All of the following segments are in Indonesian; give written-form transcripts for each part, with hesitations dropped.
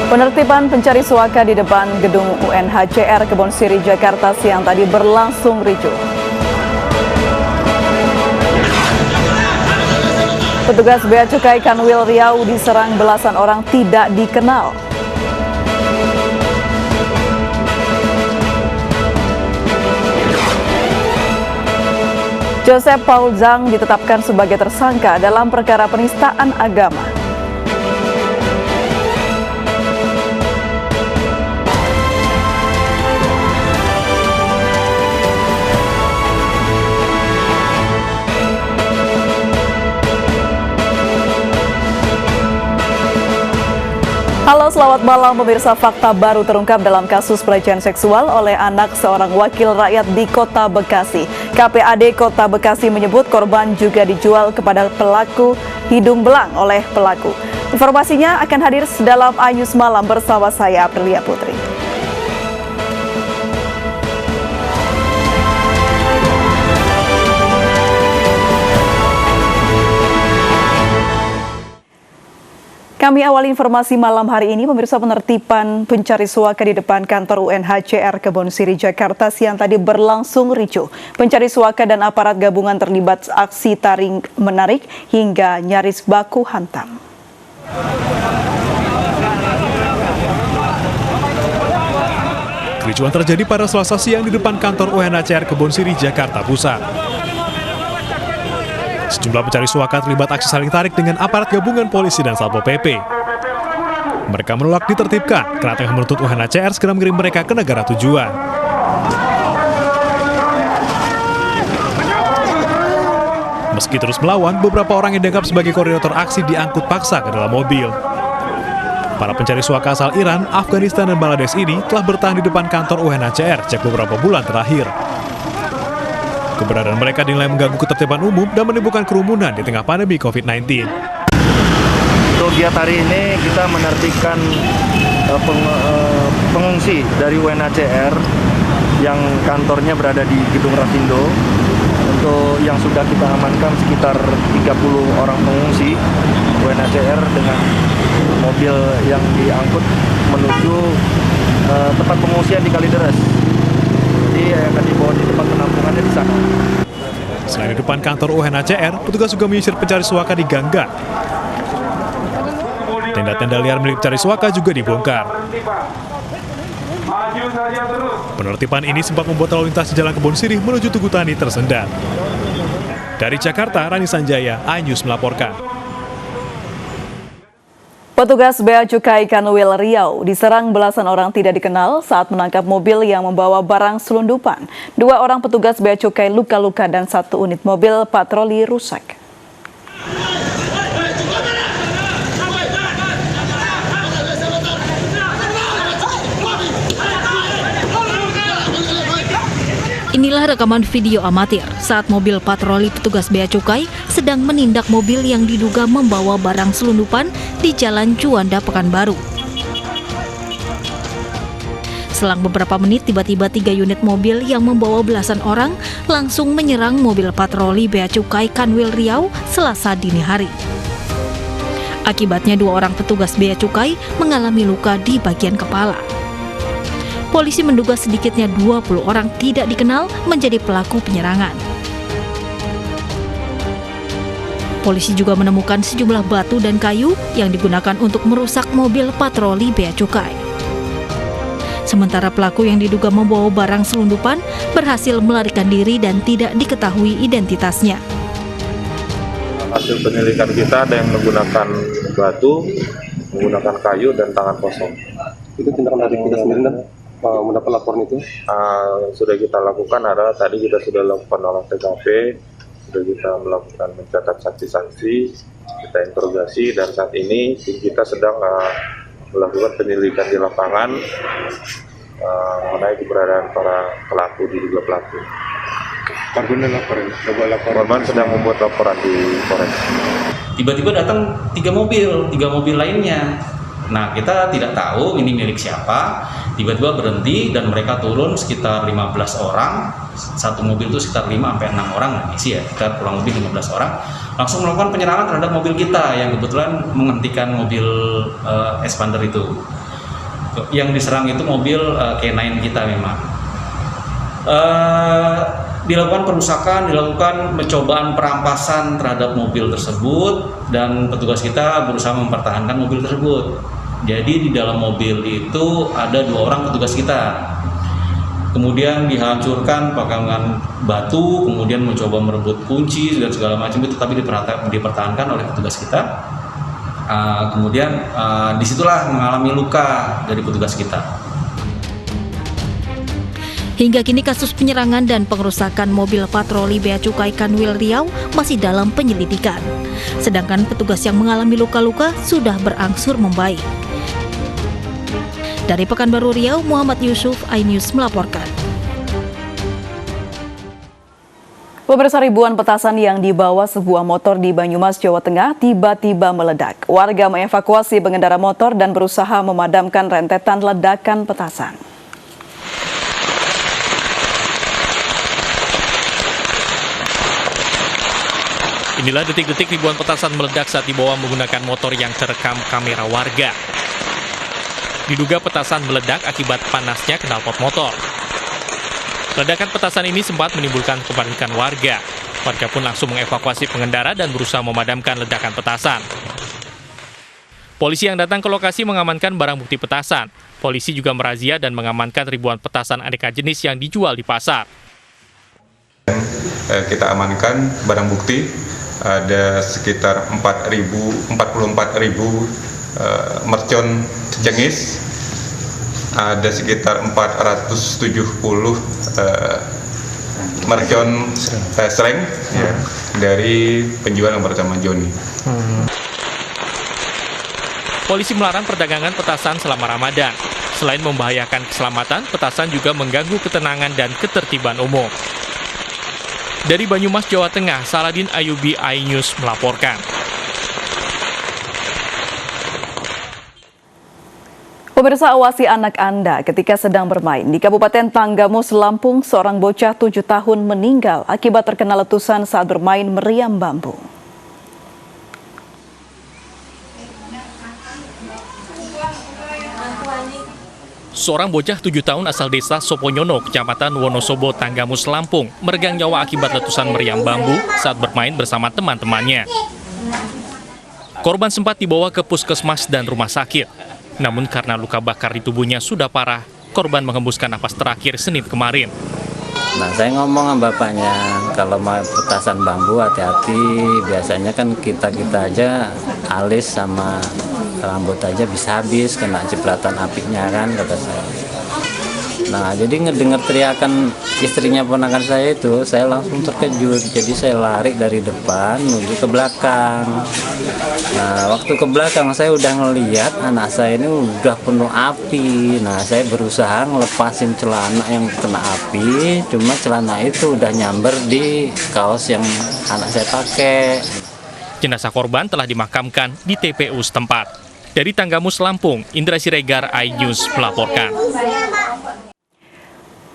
Penertiban pencari suaka di depan gedung UNHCR Kebonsiri, Jakarta siang tadi berlangsung ricuh. Petugas Bea Cukai Kanwil Riau diserang belasan orang tidak dikenal. Joseph Paul Zhang ditetapkan sebagai tersangka dalam perkara penistaan agama. Halo, selamat malam pemirsa. Fakta baru terungkap dalam kasus pelecehan seksual oleh anak seorang wakil rakyat di Kota Bekasi. KPAD Kota Bekasi menyebut korban juga dijual kepada pelaku hidung belang oleh pelaku. Informasinya akan hadir dalam Ayus Malam bersama saya, Aprilia Putri. Kami awali informasi malam hari ini, pemirsa. Penertiban pencari suaka di depan kantor UNHCR Kebonsiri, Jakarta siang tadi berlangsung ricuh. Pencari suaka dan aparat gabungan terlibat aksi tarik menarik hingga nyaris baku hantam. Kericuhan terjadi pada Selasa siang di depan kantor UNHCR Kebonsiri, Jakarta Pusat. Sejumlah pencari suaka terlibat aksi saling tarik dengan aparat gabungan polisi dan Satpol PP. Mereka menolak ditertibkan karena tengah menuntut UNHCR segera mengirim mereka ke negara tujuan. Meski terus melawan, beberapa orang yang dianggap sebagai koordinator aksi diangkut paksa ke dalam mobil. Para pencari suaka asal Iran, Afghanistan, dan Bangladesh ini telah bertahan di depan kantor UNHCR sejak beberapa bulan terakhir. Keberadaan mereka dinilai mengganggu ketertiban umum dan menimbulkan kerumunan di tengah pandemi COVID-19. Untuk giat hari ini kita menertibkan pengungsi dari UNHCR yang kantornya berada di Gedung Rafindo. Untuk yang sudah kita amankan sekitar 30 orang pengungsi UNHCR dengan mobil yang diangkut menuju tempat pengungsian di Kalideres. Jadi akan dibawa di tempat penampungannya di sana. Selain di depan kantor UNHCR, petugas juga menyisir pencari suaka di gang-gang. Tenda-tenda liar milik pencari suaka juga dibongkar. Penertiban ini sempat membuat lalu lintas di Jalan Kebonsiri menuju Tugu Tani tersendat. Dari Jakarta, Rani Sanjaya, iNews melaporkan. Petugas Bea Cukai Kanwil Riau diserang belasan orang tidak dikenal saat menangkap mobil yang membawa barang selundupan. 2 orang petugas Bea Cukai luka-luka dan 1 unit mobil patroli rusak. Inilah rekaman video amatir saat mobil patroli petugas Bea Cukai sedang menindak mobil yang diduga membawa barang selundupan di Jalan Juanda, Pekanbaru. Selang beberapa menit, tiba-tiba 3 unit mobil yang membawa belasan orang langsung menyerang mobil patroli Bea Cukai Kanwil Riau Selasa dini hari. Akibatnya 2 orang petugas Bea Cukai mengalami luka di bagian kepala. Polisi menduga sedikitnya 20 orang tidak dikenal menjadi pelaku penyerangan. Polisi juga menemukan sejumlah batu dan kayu yang digunakan untuk merusak mobil patroli Bea Cukai. Sementara pelaku yang diduga membawa barang selundupan berhasil melarikan diri dan tidak diketahui identitasnya. Hasil penyelidikan kita ada yang menggunakan batu, menggunakan kayu, dan tangan kosong. Itu tindakan dari kita sendiri dan mendapat laporan itu? Sudah kita lakukan adalah tadi kita sudah lakukan olah TKP, sudah kita melakukan mencatat saksi-saksi, kita interogasi, dan saat ini tim kita sedang melakukan penyelidikan di lapangan mengenai keberadaan para pelaku, diduga pelaku. Korban sedang membuat laporan di Polres. Tiba-tiba datang 3 mobil lainnya. Nah, kita tidak tahu ini milik siapa. Tiba-tiba berhenti dan mereka turun sekitar 15 orang. Satu mobil itu sekitar 5-6 orang isi ya, kita kurang lebih 15 orang. Langsung melakukan penyerangan terhadap mobil kita yang kebetulan menghentikan mobil expander itu. Yang diserang itu mobil K9 kita memang. Dilakukan perusakan, dilakukan pencobaan perampasan terhadap mobil tersebut, dan petugas kita berusaha mempertahankan mobil tersebut. Jadi di dalam mobil itu ada 2 orang petugas kita. Kemudian dihancurkan pakai batu, kemudian mencoba merebut kunci dan segala macam itu, tapi dipertahankan oleh petugas kita. Kemudian disitulah mengalami luka dari petugas kita. Hingga kini kasus penyerangan dan pengerusakan mobil patroli Bea Cukai Kanwil Riau masih dalam penyelidikan. Sedangkan petugas yang mengalami luka-luka sudah berangsur membaik. Dari Pekanbaru Riau, Muhammad Yusuf, iNews melaporkan. Pemirsa, ribuan petasan yang dibawa sebuah motor di Banyumas, Jawa Tengah tiba-tiba meledak. Warga mengevakuasi pengendara motor dan berusaha memadamkan rentetan ledakan petasan. Inilah detik-detik ribuan petasan meledak saat dibawa menggunakan motor yang terekam kamera warga. Diduga petasan meledak akibat panasnya knalpot motor. Ledakan petasan ini sempat menimbulkan kepanikan warga. Warga pun langsung mengevakuasi pengendara dan berusaha memadamkan ledakan petasan. Polisi yang datang ke lokasi mengamankan barang bukti petasan. Polisi juga merazia dan mengamankan ribuan petasan aneka jenis yang dijual di pasar. Kita amankan barang bukti, ada sekitar 44.000 mercon cengis, ada sekitar 470 mercon sreng ya, dari penjual yang bernama Joni. Polisi melarang perdagangan petasan selama Ramadan. Selain membahayakan keselamatan, petasan juga mengganggu ketenangan dan ketertiban umum. Dari Banyumas, Jawa Tengah, Saladin Ayubi, iNews melaporkan. Pemirsa, awasi anak Anda ketika sedang bermain. Di Kabupaten Tanggamus, Lampung, seorang bocah 7 tahun meninggal akibat terkena letusan saat bermain meriam bambu. Seorang bocah 7 tahun asal desa Soponyono, Kecamatan Wonosobo, Tanggamus, Lampung, meregang nyawa akibat letusan meriam bambu saat bermain bersama teman-temannya. Korban sempat dibawa ke puskesmas dan rumah sakit. Namun karena luka bakar di tubuhnya sudah parah, korban menghembuskan napas terakhir Senin kemarin. Nah, saya ngomong sama bapaknya, kalau mau petasan bambu hati-hati, biasanya kan kita aja alis sama rambut aja bisa habis, kena cipratan apinya kan, kata saya. Nah, jadi ngedengar teriakan istrinya ponakan saya itu, saya langsung terkejut. Jadi saya lari dari depan menuju ke belakang. Nah, waktu ke belakang saya udah ngelihat anak saya ini udah penuh api. Nah, saya berusaha ngelepasin celana yang kena api, cuma celana itu udah nyamber di kaos yang anak saya pakai. Jenazah korban telah dimakamkan di TPU setempat. Dari Tanggamus, Lampung, Indra Siregar, iNews melaporkan.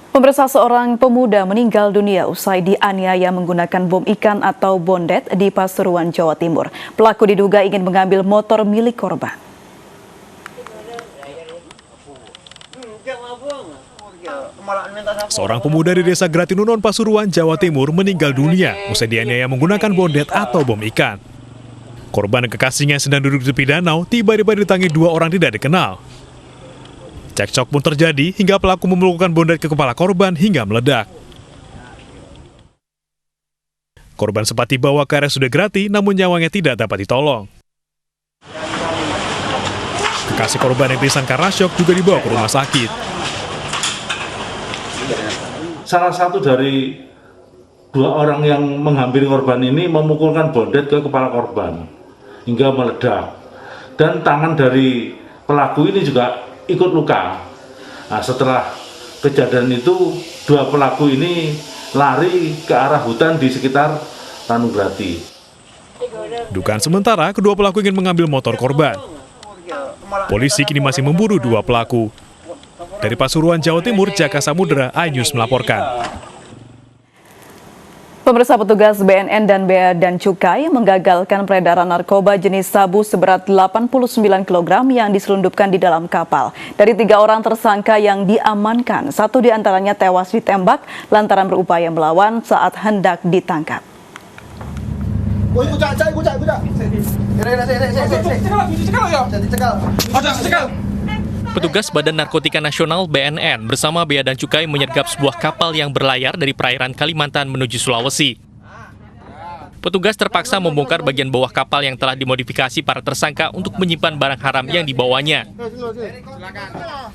Pemirsa, seorang pemuda meninggal dunia usai dianiaya menggunakan bom ikan atau bondet di Pasuruan, Jawa Timur. Pelaku diduga ingin mengambil motor milik korban. Seorang pemuda di desa Gratinunon, Pasuruan, Jawa Timur meninggal dunia usai dianiaya menggunakan bondet atau bom ikan. Korban dan kekasihnya sedang duduk di tepi danau, tiba-tiba didatangi 2 orang tidak dikenal. Cekcok pun terjadi hingga pelaku memelukkan bondet ke kepala korban hingga meledak. Korban sempat dibawa ke RSUD Grati, namun nyawanya tidak dapat ditolong. Kekasih korban yang disangka rasyok juga dibawa ke rumah sakit. Salah satu dari 2 orang yang menghampiri korban ini memukulkan bondet ke kepala korban hingga meledak. Dan tangan dari pelaku ini juga ikut luka. Nah, setelah kejadian itu 2 pelaku ini lari ke arah hutan di sekitar Tanugrati. Dugaan sementara, kedua pelaku ingin mengambil motor korban. Polisi kini masih memburu 2 pelaku. Dari Pasuruan, Jawa Timur, Jaka Samudra, iNews melaporkan. Pemirsa, petugas BNN dan Bea dan Cukai menggagalkan peredaran narkoba jenis sabu seberat 89 kg yang diselundupkan di dalam kapal. Dari 3 orang tersangka yang diamankan, 1 diantaranya tewas ditembak lantaran berupaya melawan saat hendak ditangkap. Petugas Badan Narkotika Nasional BNN bersama Bea dan Cukai menyergap sebuah kapal yang berlayar dari perairan Kalimantan menuju Sulawesi. Petugas terpaksa membongkar bagian bawah kapal yang telah dimodifikasi para tersangka untuk menyimpan barang haram yang dibawanya.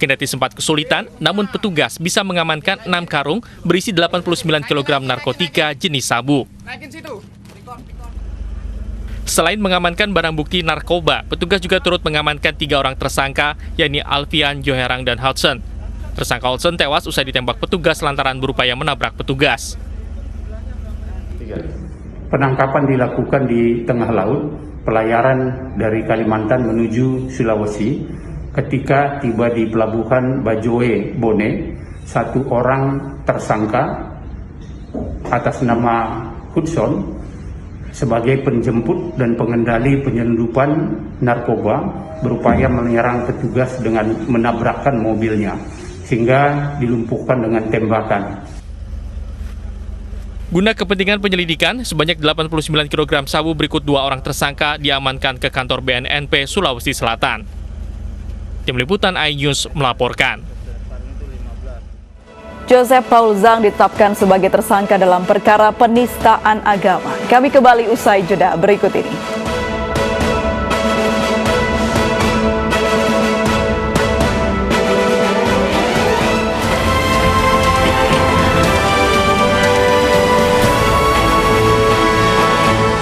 Kendati sempat kesulitan, namun petugas bisa mengamankan 6 karung berisi 89 kg narkotika jenis sabu. Selain mengamankan barang bukti narkoba, petugas juga turut mengamankan 3 orang tersangka, yakni Alfian, Joherang, dan Hudson. Tersangka Hudson tewas usai ditembak petugas lantaran berupaya menabrak petugas. Penangkapan dilakukan di tengah laut, pelayaran dari Kalimantan menuju Sulawesi. Ketika tiba di pelabuhan Bajoe, Bone, 1 orang tersangka atas nama Hudson sebagai penjemput dan pengendali penyelundupan narkoba berupaya menyerang petugas dengan menabrakkan mobilnya sehingga dilumpuhkan dengan tembakan. Guna kepentingan penyelidikan, sebanyak 89 kg sabu berikut 2 orang tersangka diamankan ke kantor BNNP Sulawesi Selatan. Tim Liputan iNews melaporkan. Joseph Paul Zhang ditetapkan sebagai tersangka dalam perkara penistaan agama. Kami kembali usai jeda berikut ini.